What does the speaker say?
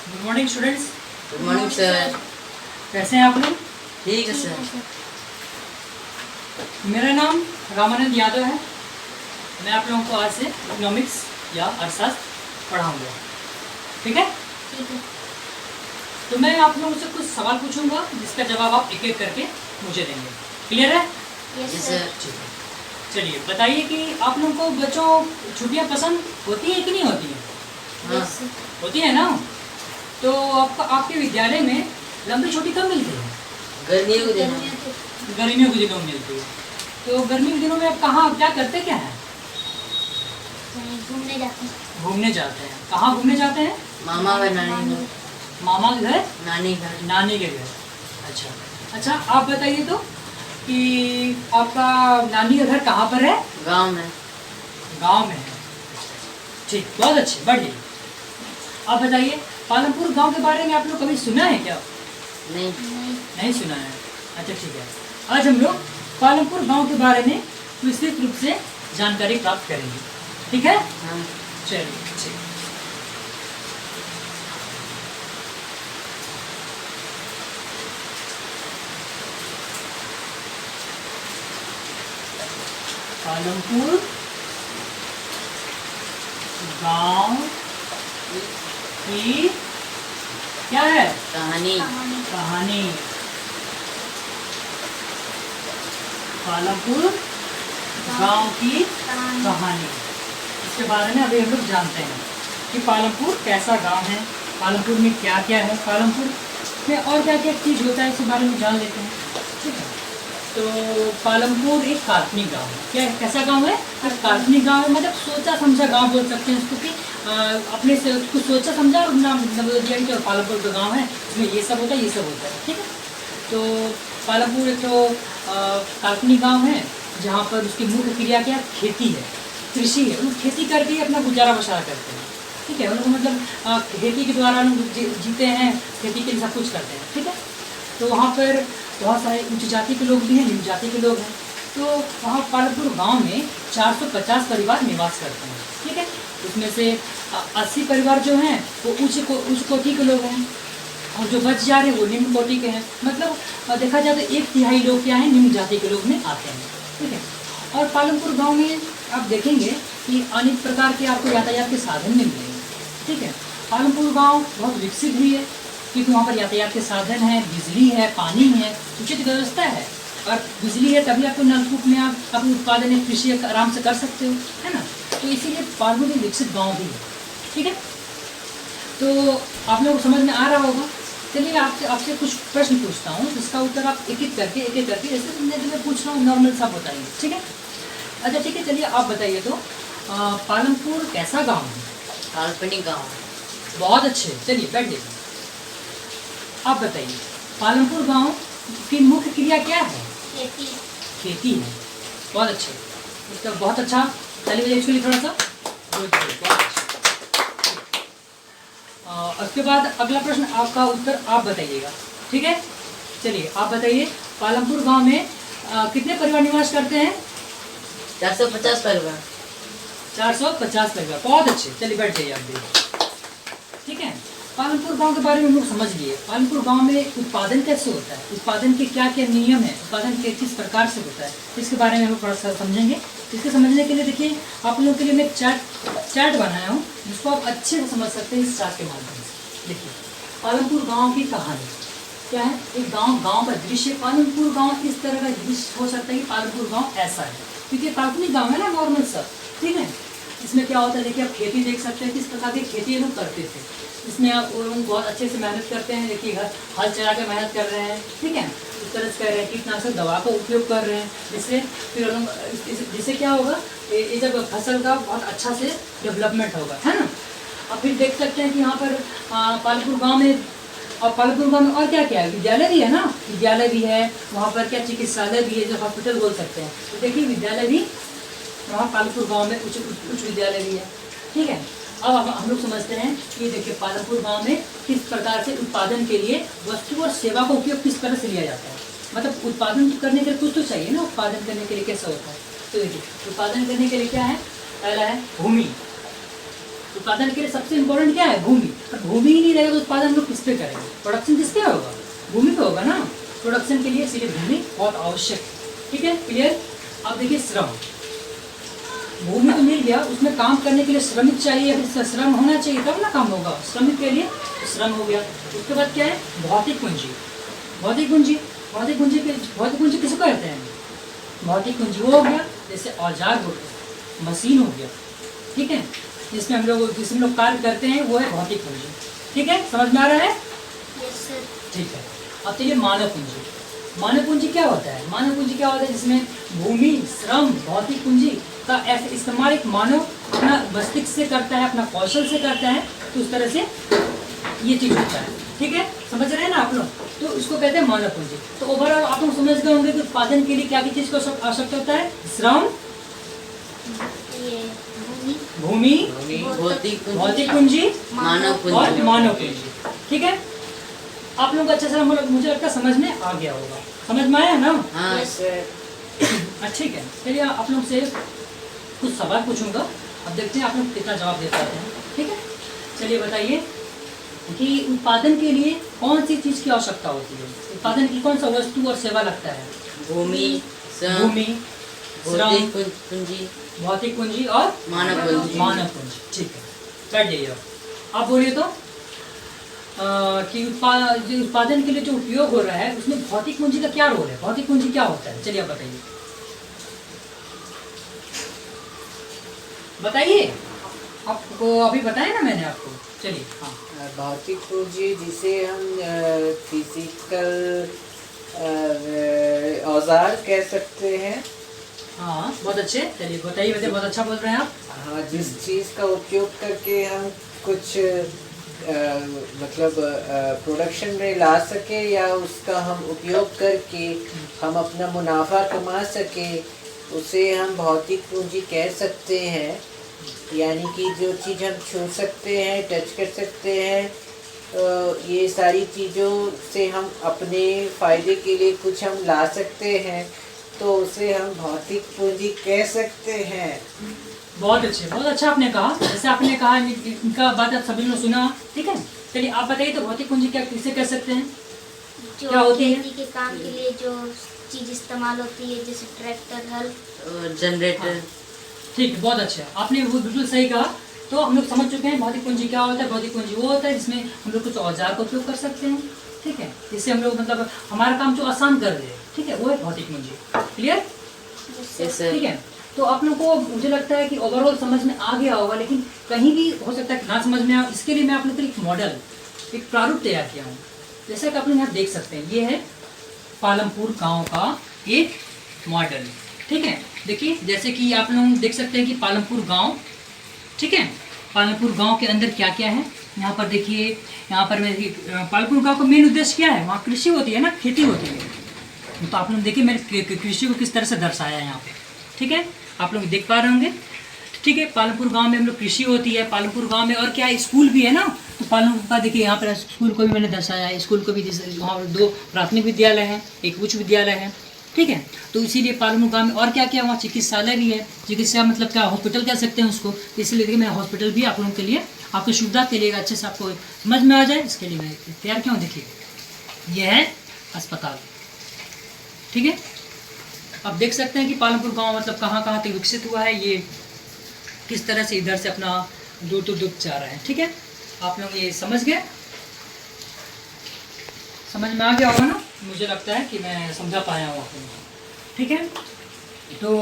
Good morning students. Good morning sir. कैसे हैं आप लोग? ठीक है सर। मेरा नाम रामानंद यादव है। मैं आप लोगों को आज से इकोनॉमिक्स या अर्थशास्त्र पढ़ाऊंगा। ठीक है? ठीक है। तो मैं आप लोगों से कुछ सवाल पूछूंगा जिसका जवाब आप एक एक करके मुझे देंगे। क्लियर है? जी सर। ठीक है। चलिए बताइए कि आप लोगों को बच्चों छुट्टियां पसंद होती है कि नहीं होती है? हाँ। होती है ना। तो आपके विद्यालय में लंबी छुट्टी कब मिलती है? गर्मियों के दिनों। गर्मियों के दिनों में मिलती है। तो गर्मियों के दिनों में आप कहाँ क्या करते क्या हैं? घूमने जाते हैं। घूमने जाते हैं। कहाँ घूमने जाते हैं? मामा व नानी घर। मामा के घर, नानी घर। नानी के घर। अच्छा, आप बताइए तो कि आपका नानी का घर कहाँ पर है? गांव में। गांव में है। ठीक, बहुत अच्छे, बढ़िए। आप बताइए पालमपुर गांव के बारे में आप लोग कभी सुना है क्या? नहीं। नहीं सुना है। अच्छा ठीक है। आज हम लोग पालमपुर गांव के बारे में विस्तृत रूप से जानकारी प्राप्त करेंगे। ठीक है? हाँ। चलिए ठीक। पालमपुर गांव की क्या है कहानी। कहानी? पालमपुर गांव की कहानी, इसके बारे में अभी हम लोग जानते हैं कि पालमपुर कैसा गांव है, पालमपुर में क्या क्या है, पालमपुर में और क्या क्या चीज़ होता है, इसके बारे में जान लेते हैं। ठीक है? तो पालमपुर एक काल्पनिक गांव है। क्या कैसा गांव है? एक काल्पनिक गांव है, मतलब सोचा समझा गांव बोल सकते हैं उसको, कि अपने से कुछ सोचा समझा और नाम दिया कि पालमपुर का गाँव है, इसमें ये सब होता है, ये सब होता है। ठीक है? तो पालमपुर एक तो काल्पनिक गांव है जहाँ पर उसकी मुख्य क्रिया क्या? खेती है, कृषि है। लोग खेती करके ही अपना गुजारा बसारा करते हैं। ठीक है? उनको मतलब खेती के द्वारा लोग जीते हैं, खेती के लिए सब कुछ करते हैं। ठीक है? तो वहाँ पर बहुत सारे उच्च जाति के लोग भी हैं, निम्न जाति के लोग हैं। तो वहाँ पालमपुर गांव में 450 परिवार निवास करते हैं। ठीक है? उसमें से 80 परिवार जो हैं वो उच्च कोटि के लोग हैं, और जो बच जा रहे हैं वो निम्न कोटि के हैं। मतलब देखा जाए तो 1/3 लोग क्या हैं? निम्न जाति के लोग में आते हैं। ठीक है? और पालमपुर गांव में आप देखेंगे कि अनेक प्रकार के आपको यातायात के साधन मिलेंगे। ठीक है? पालमपुर गांव बहुत विकसित भी है क्योंकि वहाँ पर यातायात के साधन हैं, बिजली है, पानी है, उचित व्यवस्था है। और बिजली है तभी आपको नलकूप में आप अपने उत्पादन या कृषि आराम से कर सकते हो, है ना। तो इसीलिए पालमपुर एक विकसित गाँव भी है। ठीक है? तो आप लोगों को समझ में आ रहा होगा। चलिए आपसे कुछ प्रश्न पूछता हूँ जिसका उत्तर आप एक एक करके जैसे मैं पूछ रहा हूँ नॉर्मल सा बताइए। ठीक है? अच्छा ठीक है, चलिए आप बताइए तो पालमपुर कैसा गांव है? काल्पनिक गांव। बहुत अच्छे, चलिए बैठ जाइए। आप बताइए पालमपुर गांव की मुख्य क्रिया क्या है? खेती। खेती है। बहुत अच्छे, इसका बहुत अच्छा। चलिए इसके लिए थोड़ा सा बहुत अच्छा। उसके बाद अगला प्रश्न आपका उत्तर आप बताइएगा। ठीक है? चलिए आप बताइए पालमपुर गांव में कितने परिवार निवास करते हैं? 450 परिवार। 450 परिवार। बहुत अच्छे, चलिए बैठ जाइए आप भी। ठीक है? पालमपुर गांव के बारे में हम लोग समझ लिए। पालमपुर गांव में उत्पादन कैसे होता है, उत्पादन के क्या क्या नियम है, उत्पादन किस प्रकार से होता है, इसके बारे में हम लोग थोड़ा सा समझेंगे। इसके समझने के लिए देखिए आप लोगों के लिए मैं चार्ट बनाया हूँ जिसको आप अच्छे से समझ सकते हैं इस चार्ट के माध्यम से। देखिए पालमपुर गाँव की कहानी क्या है? एक गाँव का दृश्य। पालमपुर गाँव इस तरह का दृश्य हो सकता है कि पालमपुर गाँव ऐसा है, क्योंकि काल्पनिक गाँव है ना, नॉर्मल सब। ठीक है? इसमें क्या होता है, देखिए आप खेती देख सकते हैं किस प्रकार की खेती ये लोग करते थे। इसमें आप लोग बहुत अच्छे से मेहनत करते हैं। देखिए हल चला के मेहनत कर रहे हैं। ठीक है? इस तरह से कर रहे हैं, कीटनाशक दवा का उपयोग कर रहे हैं, जिससे फिर जिससे क्या होगा, ये जब फसल का बहुत अच्छा से डेवलपमेंट होगा, है ना। और फिर देख सकते हैं कि यहाँ पर पालमपुर गाँव में, और पालमपुर गाँव में और क्या क्या है? विद्यालय भी है ना, विद्यालय भी है वहाँ पर। क्या चिकित्सालय भी है, जो हॉस्पिटल बोल सकते हैं। तो देखिए विद्यालय भी वहाँ पालमपुर गांव में उच्च विद्यालय भी है। ठीक है? अब हम लोग समझते हैं कि देखिए पालमपुर गांव में किस प्रकार से उत्पादन के लिए वस्तु और सेवा का उपयोग किस तरह से लिया जाता है। मतलब उत्पादन करने के लिए कुछ तो चाहिए ना, उत्पादन करने के लिए कैसा होता है। तो देखिए उत्पादन करने के लिए क्या है? पहला है भूमि। उत्पादन के लिए सबसे इम्पोर्टेंट क्या है? भूमि। और भूमि ही नहीं रहेगा तो उत्पादन हम लोग किस पे करेंगे? प्रोडक्शन किस पे होगा? भूमि पे होगा ना। प्रोडक्शन के लिए इसीलिए भूमि बहुत आवश्यक है। ठीक है, क्लियर? अब देखिए श्रम। भूमि तो मिल गया, उसमें काम करने के लिए श्रमिक चाहिए, फिर श्रम होना चाहिए तब ना काम होगा। श्रमिक के लिए श्रम हो गया। उसके बाद क्या है? भौतिक पूंजी। भौतिक पूंजी, भौतिक पूंजी किसको कहते हैं? भौतिक पूंजी वो हो गया जैसे औजार हो गया, मशीन हो गया, ठीक है, जिसमें हम लोग कार्य करते हैं, वो है भौतिक पूंजी। ठीक है, समझ में आ रहा है? Yes sir. ठीक है। अब चलिए मानव पूंजी। मानव पूंजी क्या होता है? मानव पूंजी क्या होता है? जिसमें भूमि, श्रम, भौतिक पूंजी का ऐसे इस्तेमाल एक मानव अपना मस्तिष्क से करता है, अपना कौशल से करता है, तो उस तरह से ये चीज होता है। ठीक है, समझ रहे हैं ना आप लोग? तो इसको कहते हैं मानव पूंजी। तो ओवरऑल आप लोग समझ गए होंगे कि उत्पादन के लिए क्या की चीज को आवश्यकता होता है? श्रम, ये भूमि, भूमि, भौतिक पूंजी मानव और पूंजी। मानव पूंजी। ठीक है, आप लोग अच्छे से मुझे लगता है समझ में आ गया होगा। समझ में आया ना? हाँ यस अच्छा, ठीक है। चलिए आप लोग से कुछ सवाल पूछूंगा, अब देखते हैं आप लोग कितना जवाब दे पाते हैं। ठीक है, चलिए बताइए कि उत्पादन के लिए कौन सी चीज की आवश्यकता होती है? उत्पादन की कौन सा वस्तु और सेवा लगता है? भूमि, श्रम, भूमि, श्रम, भौतिक पूंजी, भौतिक पूंजी और मानव पूंजी। मानव पूंजी। ठीक है, बैठ जाइए। आप बोलिए तो कि उत्पादन के लिए जो उपयोग हो रहा है उसमें भौतिक पूंजी का क्या रोल है? भौतिक पूंजी क्या होता है? चलिए आप बताइए, बताइए। आपको अभी बताया ना मैंने आपको। चलिए, हाँ। भौतिक पूंजी जिसे हम फिजिकल औजार कह सकते हैं। हाँ, बहुत अच्छे। चलिए बताइए, वैसे बहुत अच्छा बोल रहे हैं आप। हाँ, जिस चीज़ का उपयोग करके हम कुछ मतलब प्रोडक्शन में ला सके या उसका हम उपयोग करके हम अपना मुनाफा कमा सके, उसे हम भौतिक पूंजी कह सकते हैं। यानी कि जो चीज़ हम छू सकते हैं, टच कर सकते हैं, तो ये सारी चीज़ों से हम अपने फ़ायदे के लिए कुछ हम ला सकते हैं, तो उसे हम भौतिक पूंजी कह सकते हैं। बहुत अच्छे, बहुत अच्छा आपने कहा। जैसे आपने कहा, इनका बात आप सभी ने सुना। ठीक है, चलिए आप बताइए तो भौतिक पूंजी क्या किसे कह सकते हैं? जो क्या होती है? खेती के काम के लिए जो चीज इस्तेमाल होती है, जैसे ट्रैक्टर, हल। और जनरेटर। ठीक है, बहुत अच्छा, आपने वो बिल्कुल सही कहा। तो हम लोग समझ चुके हैं भौतिक पूंजी क्या होता है। भौतिक पूंजी वो होता है जिसमें हम लोग कुछ औजार का उपयोग कर सकते हैं। ठीक है, जिससे हम लोग मतलब हमारा काम जो आसान कर दे। ठीक है, वो है भौतिक पूंजी। क्लियर? Yes sir. ठीक है, तो आप लोग को मुझे लगता है कि ओवरऑल समझ में आ गया होगा, लेकिन कहीं भी हो सकता है कि ना समझ में आए। इसके लिए मैं आप लोग के लिए एक मॉडल, एक प्रारूप तैयार किया हूँ। जैसा कि आप लोग यहाँ देख सकते हैं, ये है पालमपुर गांव का एक मॉडल। ठीक है, देखिए जैसे कि आप लोग देख सकते हैं कि पालमपुर गांव, ठीक है, पालमपुर गांव के अंदर क्या क्या है। यहाँ पर देखिए, यहाँ पर पालमपुर गांव का मेन उद्देश्य क्या है? वहाँ कृषि होती है ना, खेती होती है। तो आप लोग देखिए मैंने कृषि को किस तरह से दर्शाया है यहाँ पे। ठीक है, आप लोग देख पा रहे होंगे। ठीक है, पालमपुर गांव में हम लोग कृषि होती है। पालमपुर गांव में और क्या है? स्कूल भी है ना। तो पालमपुर का देखिए यहाँ पर स्कूल को भी मैंने दर्शाया है। स्कूल को भी वहाँ पर 2 प्राथमिक विद्यालय हैं, एक उच्च विद्यालय है। ठीक है, तो इसीलिए पालमपुर गांव में और क्या क्या, वहाँ चिकित्सालय भी है। चिकित्सा मतलब क्या, हॉस्पिटल कह सकते हैं उसको। इसलिए देखिए मैं हॉस्पिटल भी आप लोगों के लिए, आपकी सुविधा के लिए अच्छे से आपको समझ में आ जाए, इसके लिए मैं तैयार क्यों। देखिए यह है अस्पताल। ठीक है, अब देख सकते हैं कि पालमपुर गांव मतलब कहाँ कहाँ तक विकसित हुआ है, ये किस तरह से इधर से अपना दूर जा रहा है। ठीक है, आप लोग ये समझ गए? समझ में आ गया होगा ना? मुझे लगता है कि मैं समझा पाया हूँ आपको। ठीक है, तो